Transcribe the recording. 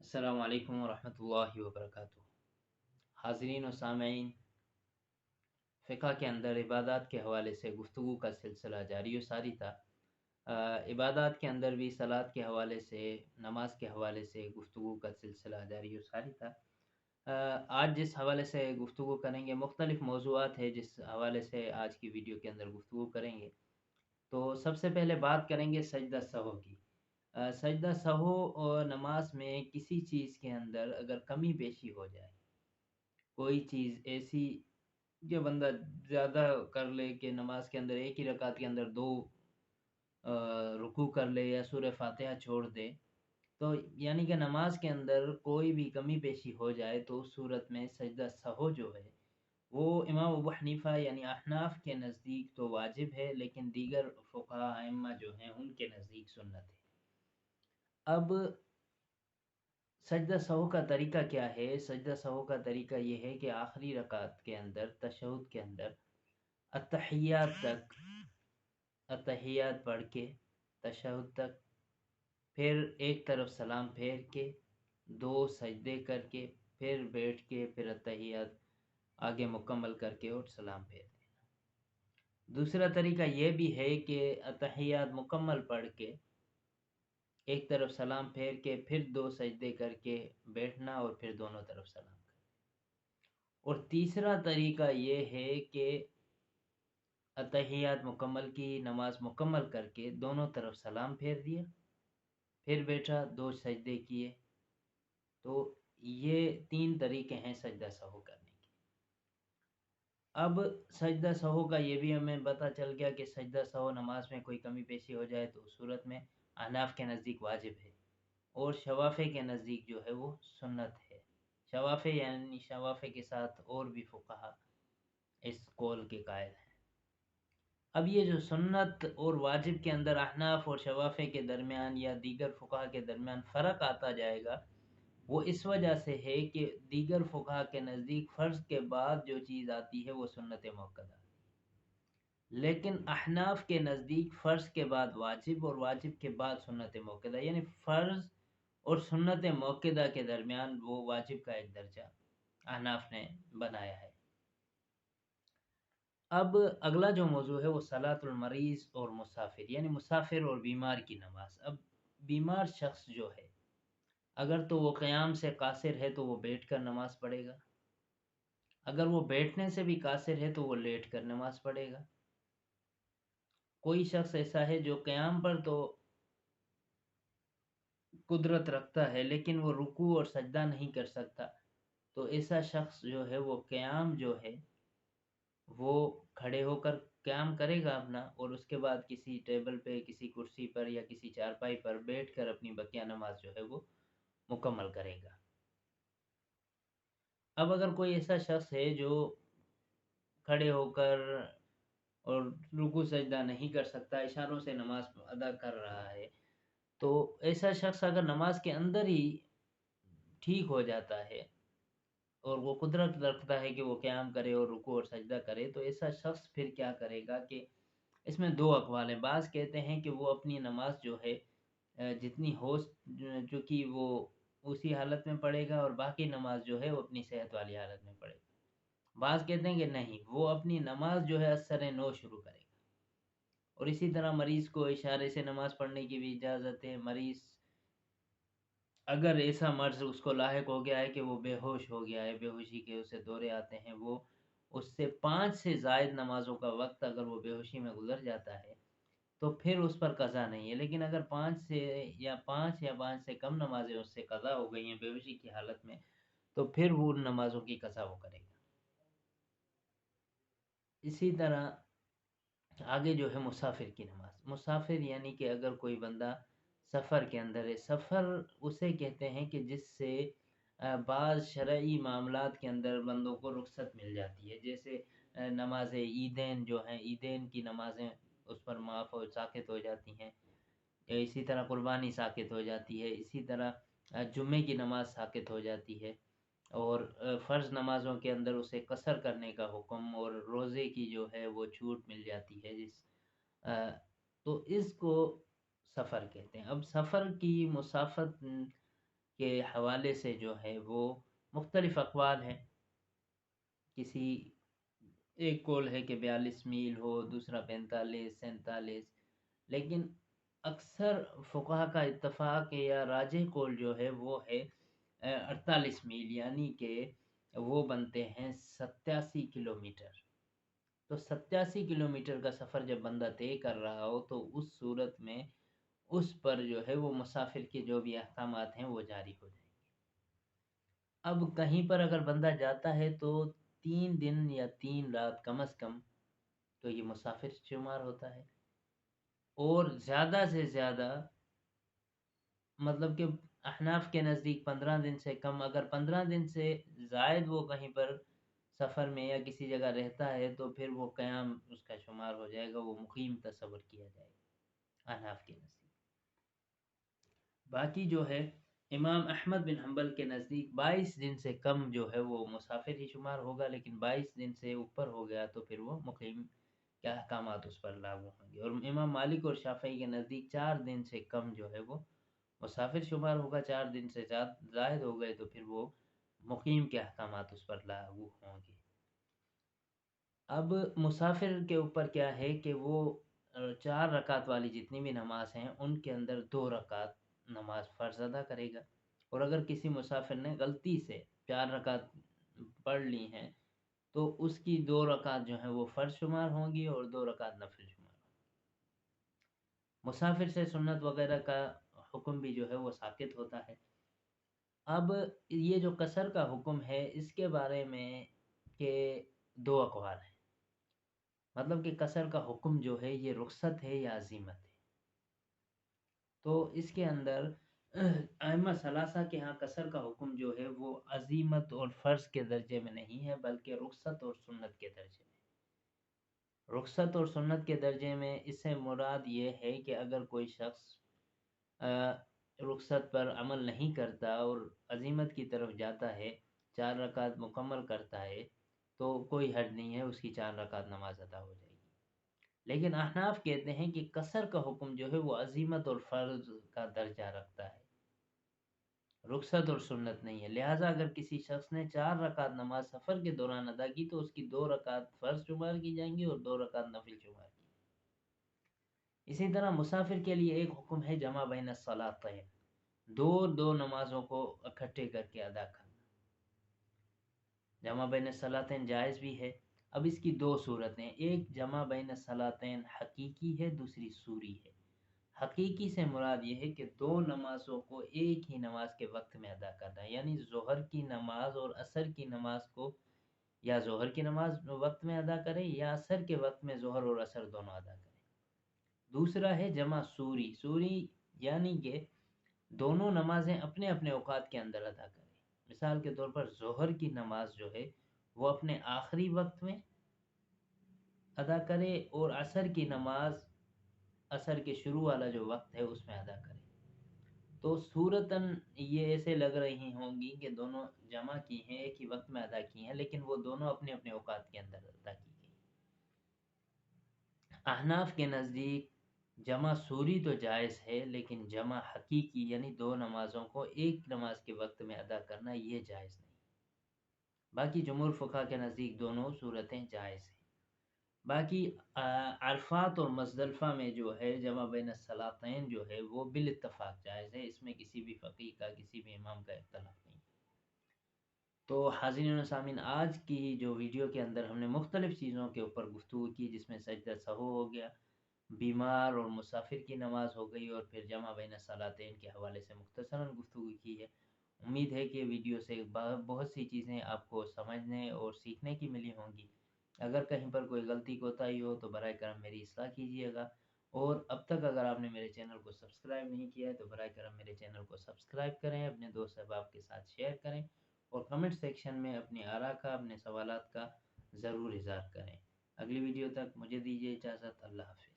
अस्सलाम वालेकुम वरहमतुल्लाहि वबरकातुह। हाज़रीन व सामईन, फ़िक़्ह के अंदर इबादत के हवाले से गुफ्तगू का सिलसिला जारी व सारी था। इबादत के अंदर भी सलात के हवाले से, नमाज के हवाले से गुफ्तगू का सिलसिला जारी व सारी था। आज जिस हवाले से गुफ्तगू करेंगे, मुख्तलिफ़ मौज़ूआत है जिस हवाले से आज की वीडियो के अंदर गुफ्तगू करेंगे। तो सबसे पहले बात करेंगे सजदा सहू की। सजदा सहू और नमाज में किसी चीज़ के अंदर अगर कमी पेशी हो जाए, कोई चीज़ ऐसी जो बंदा ज़्यादा कर ले कि नमाज के अंदर एक ही रकात के अंदर दो रुकू कर ले या सूरह फातिहा छोड़ दे, तो यानी कि नमाज के अंदर कोई भी कमी पेशी हो जाए तो उस सूरत में सजदा सहू जो है वो इमाम अबू हनीफा यानी अहनाफ के नज़दीक तो वाजिब है, लेकिन दीगर फुक़हा अइम्मा जो हैं उनके नज़दीक सुन्नत है। अब सजदा सहू का तरीका क्या है? सजदा सहू का तरीका ये है कि आखिरी रकात के अंदर तशहुद के अंदर अत्तहियात तक, अत्तहियात पढ़ के तशहुद तक, फिर एक तरफ सलाम फेर के, दो सजदे करके, फिर बैठ के, फिर अत्तहियात आगे मुकम्मल करके और सलाम फेर देना। दूसरा तरीका ये भी है कि अत्तहियात मुकम्मल पढ़ के, एक तरफ सलाम फेर के, फिर दो सजदे करके बैठना और फिर दोनों तरफ सलाम करना। और तीसरा तरीका ये है कि अत्तहियात मुकम्मल की, नमाज मुकम्मल करके दोनों तरफ सलाम फेर दिया, फिर बैठा, दो सजदे किए। तो ये तीन तरीके हैं सजदा सहू करने के। अब सजदा सहू का ये भी हमें पता चल गया कि सजदा सहू नमाज में कोई कमी पेशी हो जाए तो उस सूरत में अहनाफ के नज़दीक वाजिब है और शवाफ़े के नज़दीक जो है वो सुन्नत है। शवाफ़े यानी शवाफ़े के साथ और भी फुक़हा इस कौल के कायल हैं। अब ये जो सुन्नत और वाजिब के अंदर अहनाफ और शवाफ़े के दरमियान या दीगर फुक़हा के दरमियान फ़र्क आता जाएगा, वो इस वजह से है कि दीगर फुक़हा के नज़दीक फ़र्ज़ के बाद जो चीज़ आती है वो सुन्नत मुअक्कदा, लेकिन अहनाफ के नज़दीक फ़र्ज़ के बाद वाजिब और वाजिब के बाद सुन्नत मुअक्कदा, यानी फ़र्ज़ और सुन्नत मुअक्कदा के दरमियान वो वाजिब का एक दर्जा अहनाफ ने बनाया है। अब अगला जो मौजू है वो सलातुल मरीज़ और मुसाफिर, यानी मुसाफिर और बीमार की नमाज। अब बीमार शख्स जो है, अगर तो वो क़याम से कासिर है तो वो बैठ कर नमाज पढ़ेगा, अगर वो बैठने से भी कासिर है तो वो लेट कर नमाज पढ़ेगा। कोई शख्स ऐसा है जो क़याम पर तो कुदरत रखता है लेकिन वो रुकू और सजदा नहीं कर सकता, तो ऐसा शख्स जो है वो क़याम जो है वो खड़े होकर क़याम करेगा अपना, और उसके बाद किसी टेबल पे, किसी कुर्सी पर या किसी चारपाई पर बैठकर अपनी बकिया नमाज जो है वो मुकम्मल करेगा। अब अगर कोई ऐसा शख्स है जो खड़े होकर और रुकू सजदा नहीं कर सकता, इशारों से नमाज अदा कर रहा है, तो ऐसा शख्स अगर नमाज के अंदर ही ठीक हो जाता है और वो कुदरत रखता है कि वो क़याम करे और रुकू और सजदा करे, तो ऐसा शख्स फिर क्या करेगा कि इसमें दो अक़वाल हैं। बाज़ कहते हैं कि वो अपनी नमाज जो है जितनी हो चुकी वो उसी हालत में पढ़ेगा और बाकी नमाज जो है वो अपनी सेहत वाली हालत में पढ़ेगा। बाज़ कहते हैं कि नहीं, वो अपनी नमाज जो है असर नौ शुरू करेगा। और इसी तरह मरीज़ को इशारे से नमाज पढ़ने की भी इजाज़त है। मरीज़ अगर ऐसा मर्ज़ उसको लाहिक हो गया है कि वो बेहोश हो गया है, बेहोशी के उसे दौरे आते हैं, वो उससे 5 से ज़ायद नमाज़ों का वक़्त अगर वो बेहोशी में गुज़र जाता है, तो फिर उस पर क़ज़ा नहीं है। लेकिन अगर 5 या 5 से कम नमाज़ें उससे क़ज़ा हो गई हैं बेहोशी की हालत में, तो फिर वो उन नमाज़ों की क़ज़ा वो करेगा। इसी तरह आगे जो है मुसाफिर की नमाज। मुसाफिर यानी कि अगर कोई बंदा सफ़र के अंदर है, सफ़र उसे कहते हैं कि जिससे बाज़ शरई मामलात के अंदर बंदों को रुख़्सत मिल जाती है। जैसे नमाज़ ईदैन जो हैं, ईदैन की नमाज़ें उस पर माफ़ और साक़ित हो जाती हैं। इसी तरह कुर्बानी साक़ित हो जाती है। इसी तरह जुम्मे की नमाज़ साक़ित हो जाती है। और फ़र्ज़ नमाज़ों के अंदर उसे कसर करने का हुक्म और रोज़े की जो है वो छूट मिल जाती है अ, तो इसको सफ़र कहते हैं। अब सफ़र की मुसाफ़त کے حوالے سے جو ہے وہ مختلف اقوال ہیں. کسی ایک قول ہے کہ 42 میل ہو، دوسرا 45 47، لیکن اکثر فقہا کا اتفاق ہے یا راجح قول جو ہے وہ ہے 48 میل، یعنی کہ وہ بنتے ہیں 87 کلومیٹر. تو 87 کلومیٹر کا سفر جب بندہ طے کر رہا ہو تو اس صورت میں اس پر جو ہے وہ مسافر کے جو بھی احکامات ہیں وہ جاری ہو جائیں گے. اب کہیں پر اگر بندہ جاتا ہے تو 3 دن یا 3 رات کم از کم تو یہ مسافر شمار ہوتا ہے. اور زیادہ سے زیادہ مطلب کہ احناف کے نزدیک 15 دن سے کم، اگر 15 دن سے زائد وہ کہیں پر سفر میں یا کسی جگہ رہتا ہے تو پھر وہ قیام اس کا شمار ہو جائے گا، وہ مقیم تصور کیا جائے گا احناف کے نزدیک. باقی جو ہے امام احمد بن حنبل کے نزدیک 22 دن سے کم جو ہے وہ مسافر ہی شمار ہوگا، لیکن 22 دن سے اوپر ہو گیا تو پھر وہ مقیم کے احکامات اس پر لاگو ہوں گے. اور امام مالک اور شافعی کے نزدیک 4 دن سے کم جو ہے وہ مسافر شمار ہوگا، 4 دن سے زائد ہو گئے تو پھر وہ مقیم کے احکامات اس پر لاگو ہوں گے. اب مسافر کے اوپر کیا ہے کہ وہ 4 رکعت والی جتنی بھی نماز ہیں ان کے اندر 2 رکعت نماز فرض ادا کرے گا. اور اگر کسی مسافر نے غلطی سے 4 رکعت پڑھ لی ہیں تو اس کی 2 رکعت جو ہیں وہ فرض شمار ہوں گی اور 2 رکعت نفل شمار ہوں گی. مسافر سے سنت وغیرہ کا حکم بھی جو ہے وہ ساقط ہوتا ہے. اب یہ جو قصر کا حکم ہے اس کے بارے میں کہ 2 اقوال ہیں، مطلب کہ قصر کا حکم جو ہے یہ رخصت ہے یا عزیمت ہے. تو اس کے اندر ائمہ ثلاثہ کے ہاں قصر کا حکم جو ہے وہ عزیمت اور فرض کے درجے میں نہیں ہے بلکہ رخصت اور سنت کے درجے میں. رخصت اور سنت کے درجے میں اس سے مراد یہ ہے کہ اگر کوئی شخص رخصت پر عمل نہیں کرتا اور عزیمت کی طرف جاتا ہے، 4 رکعت مکمل کرتا ہے تو کوئی حرج نہیں ہے، اس کی 4 رکعت نماز ادا ہو جائے گی. لیکن احناف کہتے ہیں کہ قصر کا حکم جو ہے وہ عزیمت اور فرض کا درجہ رکھتا ہے، رخصت اور سنت نہیں ہے. لہٰذا اگر کسی شخص نے 4 رکعت نماز سفر کے دوران ادا کی تو اس کی 2 رکعت فرض شمار کی جائیں گی اور 2 رکعت نفل شمار کی. اسی طرح مسافر کے لیے ایک حکم ہے جمع بین الصلاتین، دو نمازوں کو اکٹھے کر کے ادا کرنا. جمع بین الصلاتین جائز بھی ہے. اب اس کی 2 صورتیں، ایک جمع بین الصلاتین حقیقی ہے، دوسری صوری ہے. حقیقی سے مراد یہ ہے کہ 2 نمازوں کو ایک ہی نماز کے وقت میں ادا کرنا ہے، یعنی ظہر کی نماز اور عصر کی نماز کو یا ظہر کی نماز وقت میں ادا کرے یا عصر کے وقت میں ظہر اور عصر دونوں ادا کرے. دوسرا ہے جمع سوری، سوری یعنی کہ دونوں نمازیں اپنے اپنے اوقات کے اندر ادا کریں. مثال کے طور پر ظہر کی نماز جو ہے وہ اپنے آخری وقت میں ادا کرے اور عصر کی نماز عصر کے شروع والا جو وقت ہے اس میں ادا کرے. تو صورتاً یہ ایسے لگ رہی ہوں گی کہ دونوں جمع کی ہیں، ایک ہی وقت میں ادا کی ہیں، لیکن وہ دونوں اپنے اپنے اوقات کے اندر ادا کی گئی. احناف کے نزدیک جمع سوری تو جائز ہے لیکن جمع حقیقی یعنی 2 نمازوں کو ایک نماز کے وقت میں ادا کرنا یہ جائز نہیں. باقی جمہور فقہا کے نزدیک دونوں صورتیں جائز ہیں. باقی عرفات اور مزدلفہ میں جو ہے جمع بین الصلاتین جو ہے وہ بالاتفاق جائز ہے، اس میں کسی بھی فقیہ کا کسی بھی امام کا اختلاف نہیں. تو حاضرین و سامعین، آج کی جو ویڈیو کے اندر ہم نے مختلف چیزوں کے اوپر گفتگو کی، جس میں سجدہ سہو ہو گیا، بیمار اور مسافر کی نماز ہو گئی، اور پھر جمع بین الصلاتین کے حوالے سے مختصراً گفتگو کی ہے. امید ہے کہ ویڈیو سے بہت سی چیزیں آپ کو سمجھنے اور سیکھنے کی ملی ہوں گی. اگر کہیں پر کوئی غلطی کوتاہی ہو تو برائے کرم میری اصلاح کیجیے گا. اور اب تک اگر آپ نے میرے چینل کو سبسکرائب نہیں کیا ہے تو برائے کرم میرے چینل کو سبسکرائب کریں، اپنے دوست احباب کے ساتھ شیئر کریں اور کمنٹ سیکشن میں اپنی آراء کا، اپنے سوالات کا ضرور اظہار کریں. اگلی ویڈیو تک مجھے دیجیے اجازت. اللہ حافظ.